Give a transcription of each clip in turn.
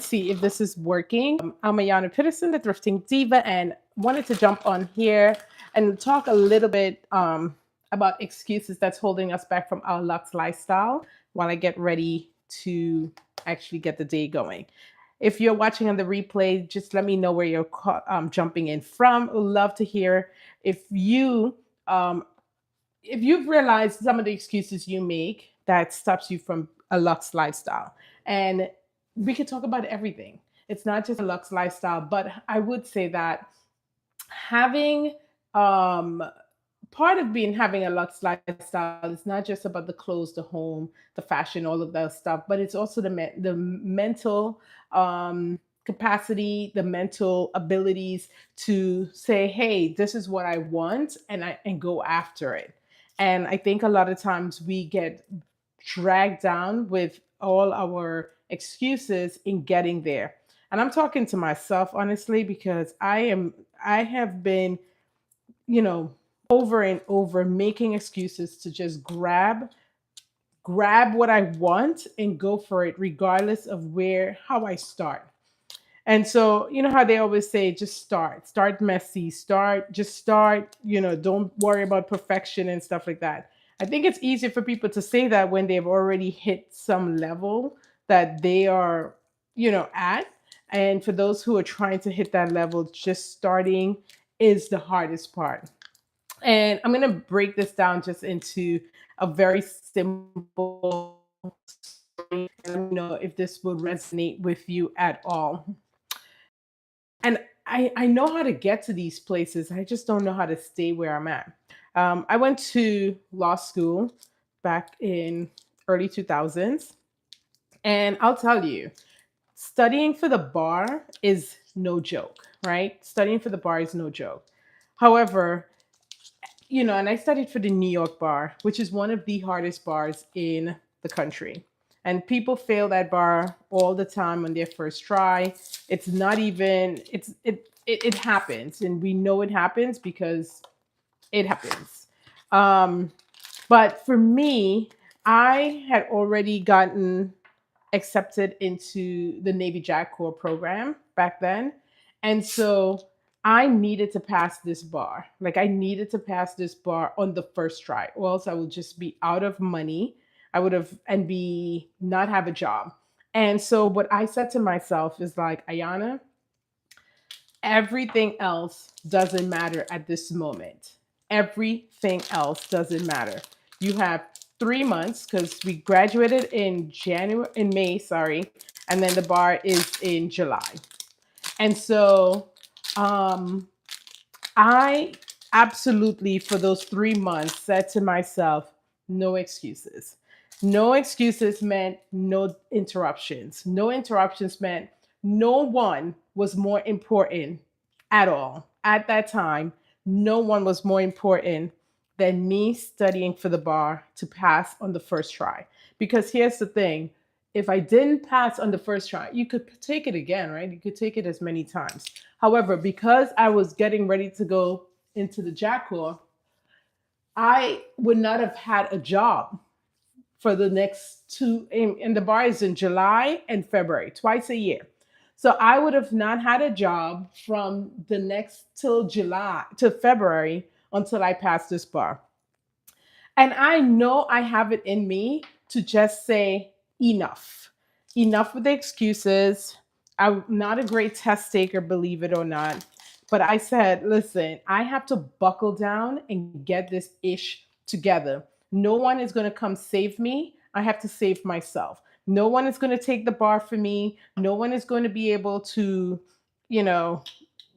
Let's see if this is working. I'm Ayana Peterson, the Thrifting Diva, and wanted to jump on here and talk a little bit about excuses that's holding us back from our luxe lifestyle while I get ready to actually get the day going. If you're watching on the replay, just let me know where you're jumping in from. Would love to hear if um, you've realized some of the excuses you make that stops you from a luxe lifestyle. And we could talk about everything. It's not just a luxe lifestyle, but I would say that having um part of being having a luxe lifestyle is not just about the clothes, the home, the fashion, all of that stuff, but it's also the mental capacity, the mental abilities to say, "Hey, this is what I want," and go after it. And I think a lot of times we get dragged down with all our excuses in getting there. And I'm talking to myself honestly because I have been, you know, over and over making excuses to just grab what I want and go for it regardless of where how I start. And so, you know how they always say just start messy, start, don't worry about perfection and stuff like that. I think it's easier for people to say that when they've already hit some level that they are, at. And for those who are trying to hit that level, just starting is the hardest part. And I'm going to break this down just into a very simple story. And let me know if this will resonate with you at all. And I know how to get to these places. I just don't know how to stay where I'm at. I went to law school back in early 2000s. And I'll tell you, studying for the bar is no joke, right? Studying for the bar is no joke. However, and I studied for the New York bar, which is one of the hardest bars in the country. And people fail that bar all the time on their first try. It's not even it happens, and we know it happens because it happens. Um, but for me, I had already gotten accepted into the Navy JAG Corps program back then. And so I needed to pass this bar. Like I needed to pass this bar on the first try, or else I would just be out of money. I would have and be not have a job. And so what I said to myself is like, Ayana, everything else doesn't matter at this moment. Everything else doesn't matter. You have 3 months because we graduated in May, sorry, and then the bar is in July. And so um, I absolutely, for those 3 months, said to myself, no excuses. No excuses meant no interruptions. No interruptions meant no one was more important at all. At that time, no one was more important than me studying for the bar to pass on the first try. Because here's the thing, if I didn't pass on the first try, you could take it again, right? You could take it as many times. However, because I was getting ready to go into the JAG Corps, I would not have had a job for the next two, and the bar is in July and February, twice a year. So I would have not had a job from the next till July to February until I passed this bar. And I know I have it in me to just say enough. Enough with the excuses. I'm not a great test taker, believe it or not. But I said, listen, I have to buckle down and get this ish together. No one is going to come save me. I have to save myself. No one is going to take the bar for me. No one is going to be able to, you know,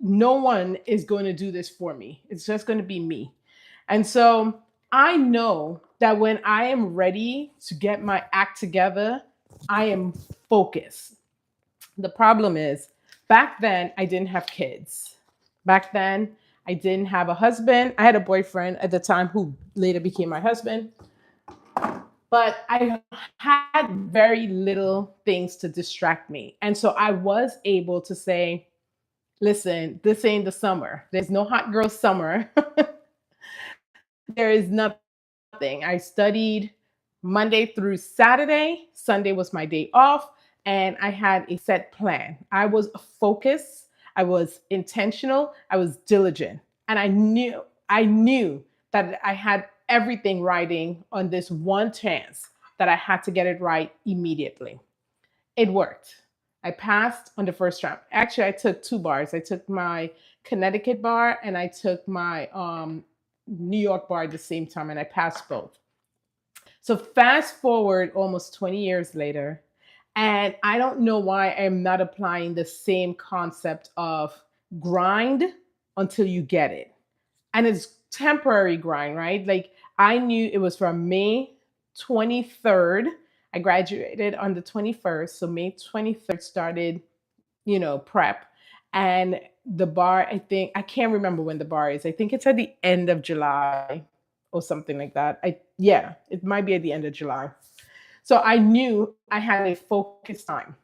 no one is going to do this for me. It's just going to be me. And so I know that when I am ready to get my act together, I am focused. The problem is, back then, I didn't have kids. Back then, I didn't have a husband. I had a boyfriend at the time who later became my husband, but I had very little things to distract me. And so I was able to say, listen, this ain't the summer. There's no hot girl summer. There is nothing. I studied Monday through Saturday. Sunday was my day off. and I had a set plan. I was focused, I was intentional, I was diligent, and I knew that I had everything riding on this one chance that I had to get it right immediately. It worked. I passed on the first round. Actually, I took two bars. I took my Connecticut bar and I took my New York bar at the same time, and I passed both. So fast forward almost 20 years later, and I don't know why I'm not applying the same concept of grind until you get it. And it's temporary grind, right? Like I knew it was from May 23rd. I graduated on the 21st. So May 23rd started, prep. And the bar, I think, I can't remember when the bar is. I think it's at the end of July or something like that. Yeah, it might be at the end of July. So I knew I had a focused time.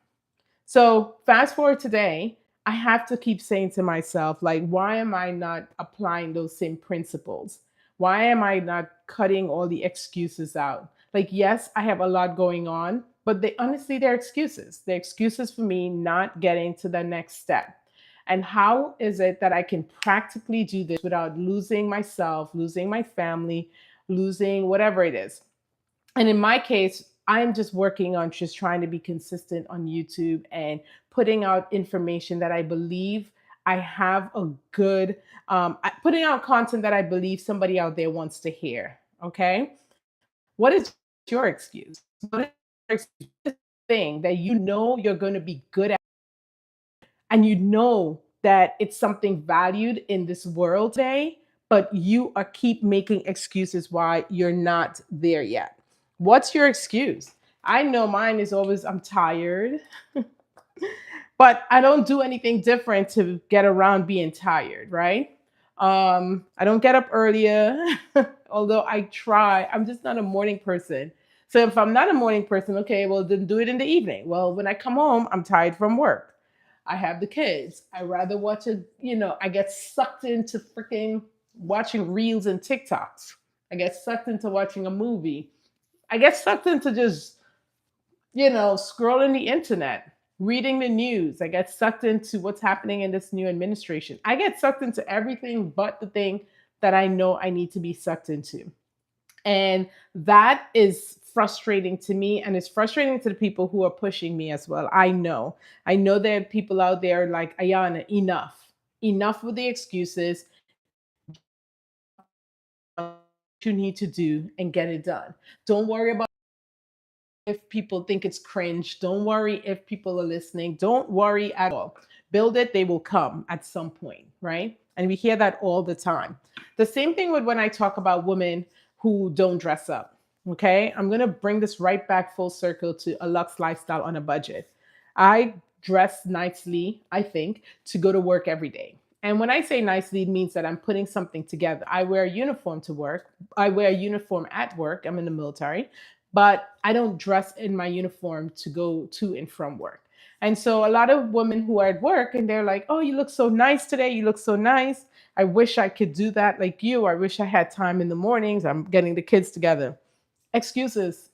So fast forward today, I have to keep saying to myself, like, why am I not applying those same principles? Why am I not cutting all the excuses out? Like, yes, I have a lot going on, but they honestly, they're excuses. They're excuses for me not getting to the next step. And how is it that I can practically do this without losing myself, losing my family, losing whatever it is? And in my case, I'm just working on just trying to be consistent on YouTube and putting out information that I believe I have a good, putting out content that I believe somebody out there wants to hear. Okay. What is your excuse? What is your excuse? Thing that you know you're going to be good at, and you know that it's something valued in this world today, but you are keep making excuses why you're not there yet. What's your excuse? I know mine is always I'm tired, but I don't do anything different to get around being tired, right? I don't get up earlier, although I try. I'm just not a morning person. So if I'm not a morning person, okay, well, then do it in the evening. Well, when I come home, I'm tired from work. I have the kids. I rather watch I get sucked into freaking watching reels and TikToks. I get sucked into watching a movie. I get sucked into just scrolling the internet, reading the news. I get sucked into what's happening in this new administration. I get sucked into everything but the thing that I know I need to be sucked into. And that is frustrating to me, and it's frustrating to the people who are pushing me as well. I know. I know there are people out there like, Ayana, enough. Enough with the excuses. What you need to do and get it done. Don't worry about if people think it's cringe. Don't worry if people are listening. Don't worry at all. Build it, they will come at some point, right? And we hear that all the time. The same thing with when I talk about women who don't dress up. Okay. I'm going to bring this right back full circle to a luxe lifestyle on a budget. I dress nicely, I think, to go to work every day. And when I say nicely, it means that I'm putting something together. I wear a uniform to work. I wear a uniform at work. I'm in the military, but I don't dress in my uniform to go to and from work. And so a lot of women who are at work and they're like, "Oh, you look so nice today. You look so nice. I wish I could do that like you. I wish I had time in the mornings. I'm getting the kids together." Excuses.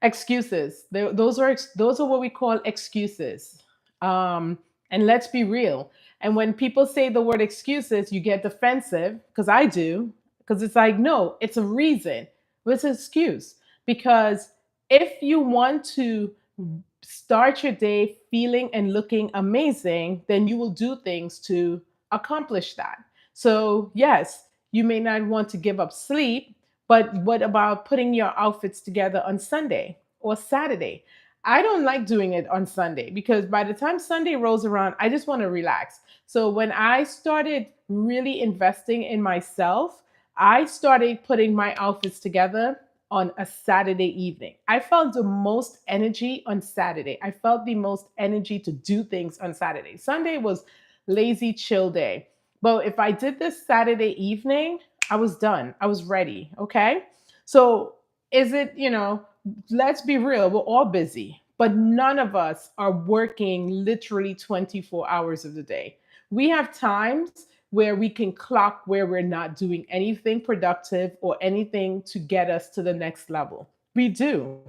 Excuses. Those are what we call excuses. And let's be real. And when people say the word excuses, you get defensive because I do. Because it's like, no, it's a reason. It's an excuse. Because if you want to start your day feeling and looking amazing, then you will do things to accomplish that. So, yes, you may not want to give up sleep, but what about putting your outfits together on Sunday or Saturday? I don't like doing it on Sunday because by the time Sunday rolls around, I just want to relax. So when I started really investing in myself, I started putting my outfits together on a Saturday evening. I felt the most energy on Saturday. I felt the most energy to do things on Saturday. Sunday was lazy chill day. But if I did this Saturday evening, I was done. I was ready. Okay. So is it, let's be real, we're all busy, but none of us are working literally 24 hours of the day. We have times where we can clock where we're not doing anything productive or anything to get us to the next level. We do.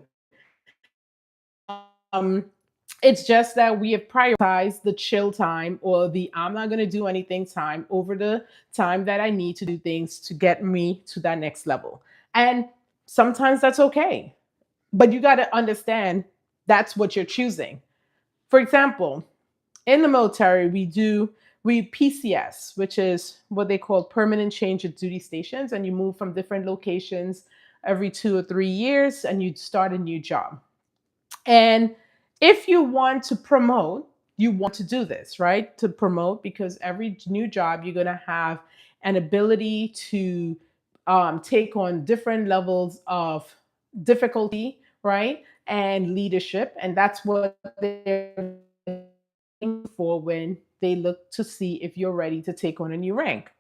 It's just that we have prioritized the chill time or the I'm not going to do anything time over the time that I need to do things to get me to that next level. And sometimes that's okay. But you got to understand that's what you're choosing. For example, in the military, we PCS, which is what they call permanent change of duty stations, and you move from different locations every 2 or 3 years, and you start a new job. And if you want to promote, you want to do this, right? To promote, because every new job you're going to have an ability to take on different levels of difficulty, right? And leadership. And that's what they're looking for when they look to see if you're ready to take on a new rank.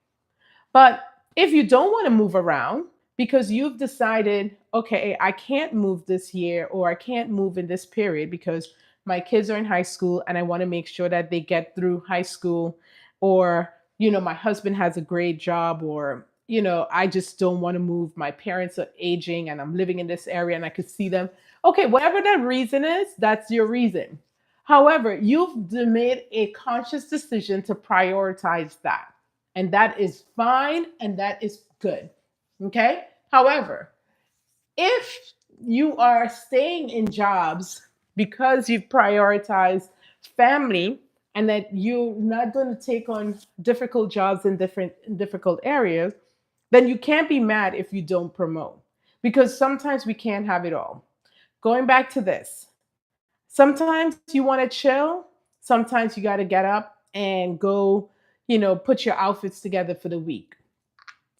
But if you don't want to move around because you've decided, okay, I can't move this year or I can't move in this period because my kids are in high school and I want to make sure that they get through high school, or, my husband has a great job, or, I just don't want to move. My parents are aging and I'm living in this area and I could see them. Okay, whatever that reason is, that's your reason. However, you've made a conscious decision to prioritize that, and that is fine and that is good. Okay. However, if you are staying in jobs because you've prioritized family and that you're not going to take on difficult jobs in difficult areas, then you can't be mad if you don't promote, because sometimes we can't have it all. Going back to this, sometimes you want to chill, sometimes you got to get up and go, put your outfits together for the week.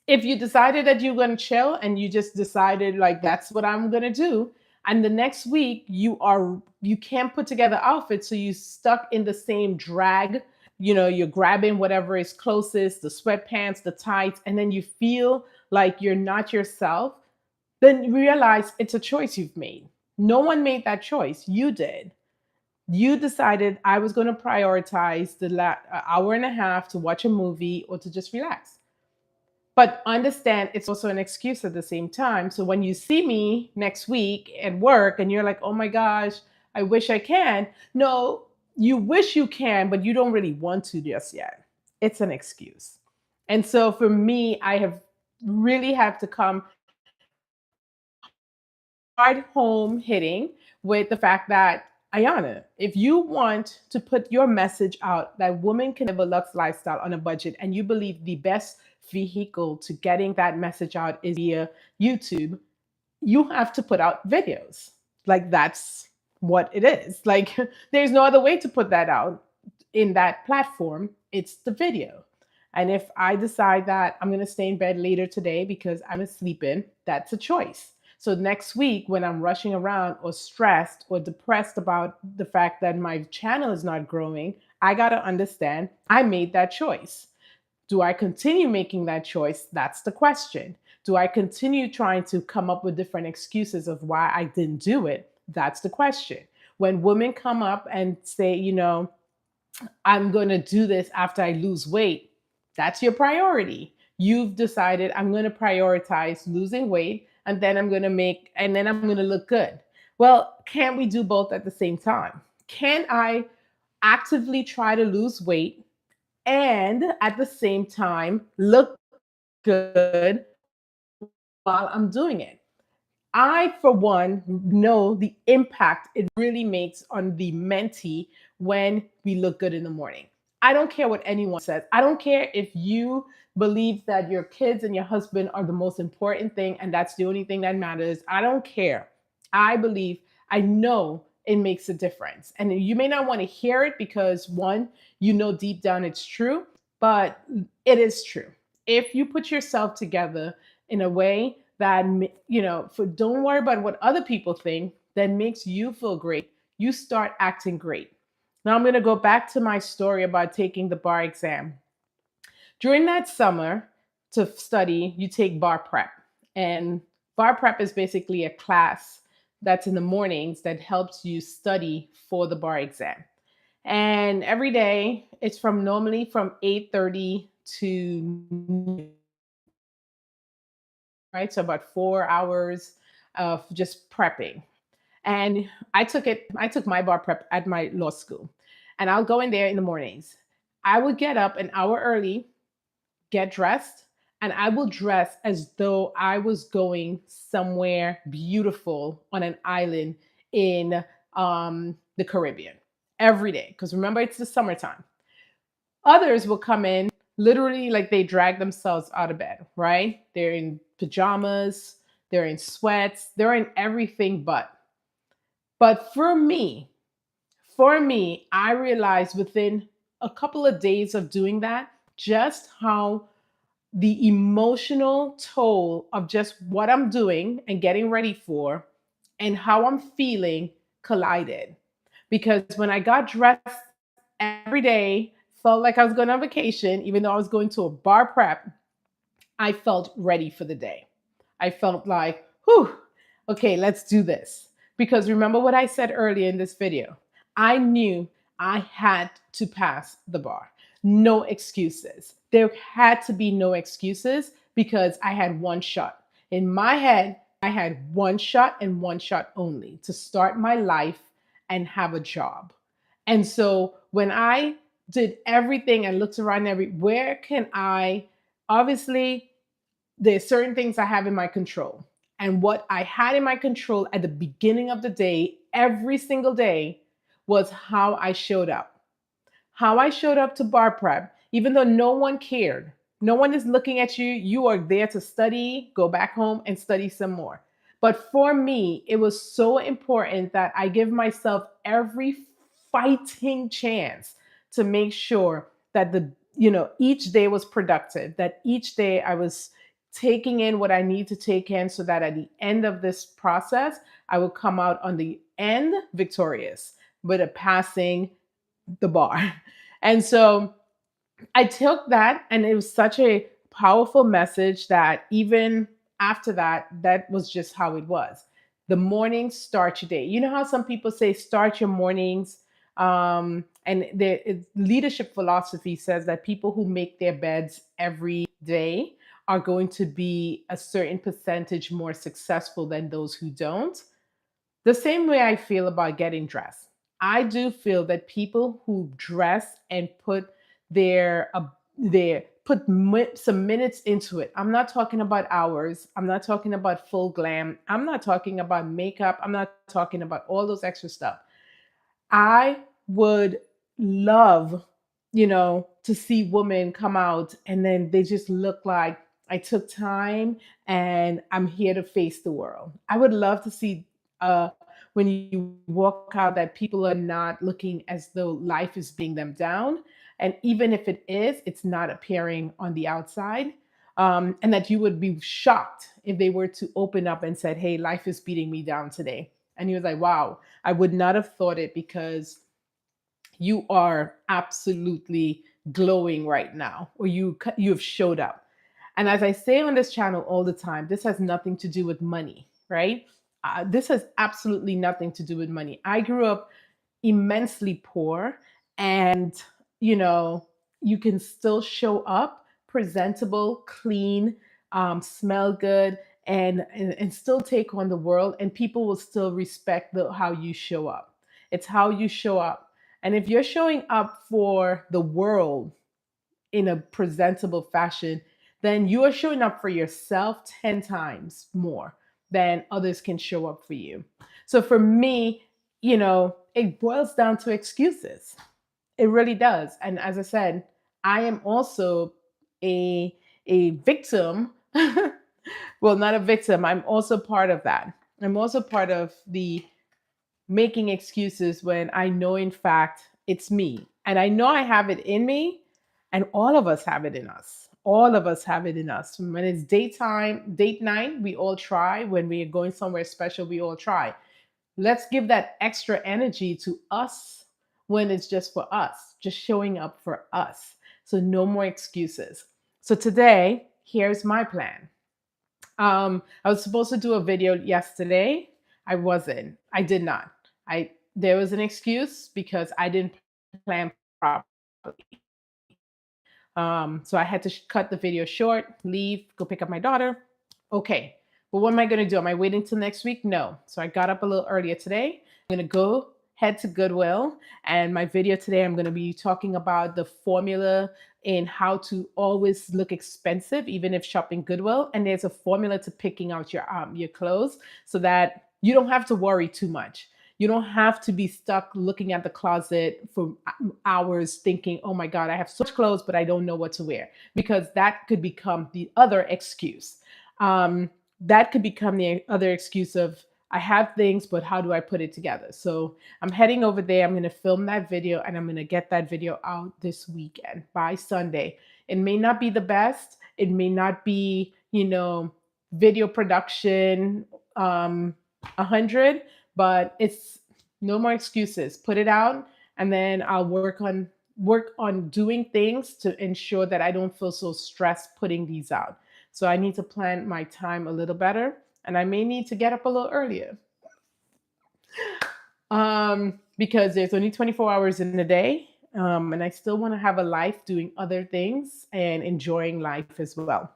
If you decided that you're going to chill and you just decided like that's what I'm going to do, and the next week you can't put together outfits, so you stuck in the same drag, you're grabbing whatever is closest, the sweatpants, the tights, and then you feel like you're not yourself, then realize it's a choice you've made. No one made that choice, you did. You decided I was going to prioritize the hour and a half to watch a movie or to just relax. But understand it's also an excuse at the same time. So when you see me next week at work and you're like, oh my gosh, I wish I can. No, you wish you can, but you don't really want to just yet. It's an excuse. And so for me, I have really have to come hard home hitting with the fact that, Ayana, if you want to put your message out that women can live a luxe lifestyle on a budget, and you believe the best vehicle to getting that message out is via YouTube, you have to put out videos. Like that's what it is. Like there's no other way to put that out in that platform. It's the video. And if I decide that I'm going to stay in bed later today because I'm sleeping, that's a choice. So next week, when I'm rushing around or stressed or depressed about the fact that my channel is not growing, I got to understand I made that choice. Do I continue making that choice? That's the question. Do I continue trying to come up with different excuses of why I didn't do it? That's the question. When women come up and say, I'm going to do this after I lose weight, that's your priority. You've decided I'm going to prioritize losing weight, and then I'm going to look good. Well, can't we do both at the same time? Can I actively try to lose weight and at the same time look good while I'm doing it? I, for one, know the impact it really makes on the mentee when we look good in the morning. I don't care what anyone says. I don't care if you believe that your kids and your husband are the most important thing and that's the only thing that matters. I don't care. I know it makes a difference. And you may not want to hear it because, one, deep down it's true, but it is true. If you put yourself together in a way that, don't worry about what other people think, that makes you feel great, you start acting great. Now I'm going to go back to my story about taking the bar exam. During that summer, to study, you take bar prep. And bar prep is basically a class that's in the mornings that helps you study for the bar exam. And every day it's normally from 8:30 to, right? So about 4 hours of just prepping. And I took my bar prep at my law school. And I'll go in there in the mornings. I would get up an hour early, get dressed, and I will dress as though I was going somewhere beautiful on an island in the Caribbean every day. Because remember, it's the summertime. Others will come in literally like they drag themselves out of bed, right? They're in pajamas, they're in sweats, they're in everything but. But for me, I realized within a couple of days of doing that just how the emotional toll of just what I'm doing and getting ready for and how I'm feeling collided. Because when I got dressed every day, felt like I was going on vacation, even though I was going to a bar prep, I felt ready for the day. I felt like, whew, okay, let's do this. Because remember what I said earlier in this video, I knew I had to pass the bar. No excuses. There had to be no excuses because I had one shot. In my head, I had one shot and one shot only to start my life and have a job. And so when I did everything and looked around where can I obviously there's certain things I have in my control. And what I had in my control at the beginning of the day, every single day, was how I showed up. How I showed up to bar prep, even though no one cared. No one is looking at you. You are there to study, go back home and study some more. But for me, it was so important that I give myself every fighting chance to make sure that each day was productive, that each day I was taking in what I need to take in so that at the end of this process, I will come out on the end victorious with a passing the bar. And so I took that, and it was such a powerful message that even after that, that was just how it was. The morning start your day. You know how some people say start your mornings, and the leadership philosophy says that people who make their beds every day are going to be a certain percentage more successful than those who don't. The same way I feel about getting dressed. I do feel that people who dress and put some minutes into it. I'm not talking about hours. I'm not talking about full glam. I'm not talking about makeup. I'm not talking about all those extra stuff. I would love, to see women come out and then they just look like I took time and I'm here to face the world. I would love to see when you walk out that people are not looking as though life is beating them down. And even if it is, it's not appearing on the outside. And that you would be shocked if they were to open up and said, hey, life is beating me down today. And he was like, wow, I would not have thought it because you are absolutely glowing right now, or you have showed up. And as I say on this channel all the time, this has nothing to do with money, right? This has absolutely nothing to do with money. I grew up immensely poor, and you know you can still show up presentable, clean, smell good, and still take on the world, and people will still respect how you show up. It's how you show up. And if you're showing up for the world in a presentable fashion, then you are showing up for yourself 10 times more than others can show up for you. So for me, it boils down to excuses. It really does. And as I said, I am also a victim. Well, not a victim. I'm also part of that. I'm also part of the making excuses when I know in fact it's me. And I know I have it in me, and all of us have it in us. All of us have it in us. When it's daytime, date night, we all try. When we are going somewhere special, we all try. Let's give that extra energy to us when it's just for us, just showing up for us. So no more excuses. So today, here's my plan. I was supposed to do a video yesterday. I wasn't. I did not. I There was an excuse because I didn't plan properly. So I had to cut the video short, leave, go pick up my daughter. Okay. But what am I going to do? Am I waiting till next week? No. So I got up a little earlier today. I'm going to go head to Goodwill. And my video today, I'm going to be talking about the formula in how to always look expensive, even if shopping Goodwill. And there's a formula to picking out your clothes so that you don't have to worry too much. You don't have to be stuck looking at the closet for hours thinking, oh my God, I have so much clothes, but I don't know what to wear, because that could become the other excuse. Um, that could become the other excuse of, I have things, but how do I put it together? So I'm heading over there. I'm going to film that video and I'm going to get that video out this weekend by Sunday. It may not be the best. It may not be, video production 100, but it's no more excuses. Put it out, and then I'll work on doing things to ensure that I don't feel so stressed putting these out. So I need to plan my time a little better, and I may need to get up a little earlier because there's only 24 hours in a day, and I still want to have a life doing other things and enjoying life as well.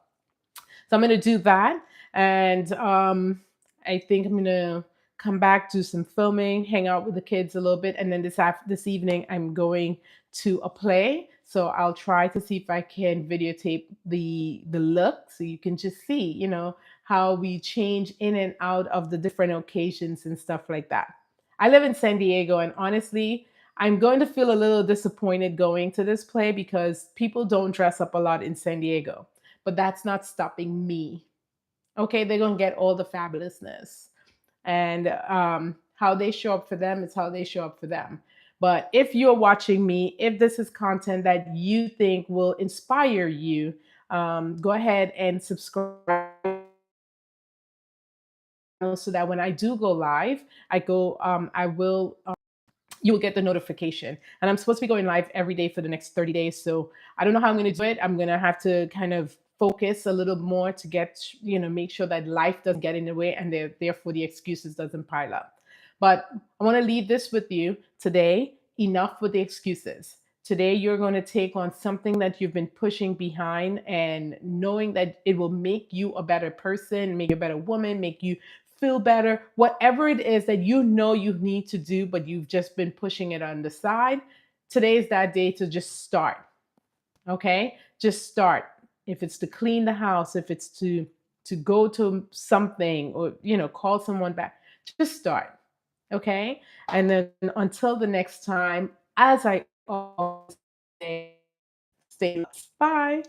So I'm going to do that. And I think I'm going to come back, do some filming, hang out with the kids a little bit. And then this evening, I'm going to a play. So I'll try to see if I can videotape the look so you can just see, how we change in and out of the different occasions and stuff like that. I live in San Diego, and honestly, I'm going to feel a little disappointed going to this play because people don't dress up a lot in San Diego, but that's not stopping me. Okay, they're gonna get all the fabulousness, and how they show up for them is how they show up for them. But if you're watching me, if this is content that you think will inspire you, go ahead and subscribe so that when I do go live, I will you will get the notification. And I'm supposed to be going live every day for the next 30 days. So I don't know how I'm going to do it. I'm going to have to kind of focus a little more to make sure that life doesn't get in the way, and therefore the excuses doesn't pile up. But I want to leave this with you today. Enough with the excuses. Today, you're going to take on something that you've been pushing behind, and knowing that it will make you a better person, make you a better woman, make you feel better, whatever it is that you need to do, but you've just been pushing it on the side. Today is that day to just start. Okay? Just start. If it's to clean the house, if it's to go to something, or call someone back, just start. Okay? And then until the next time, as I always say, stay blessed. Bye.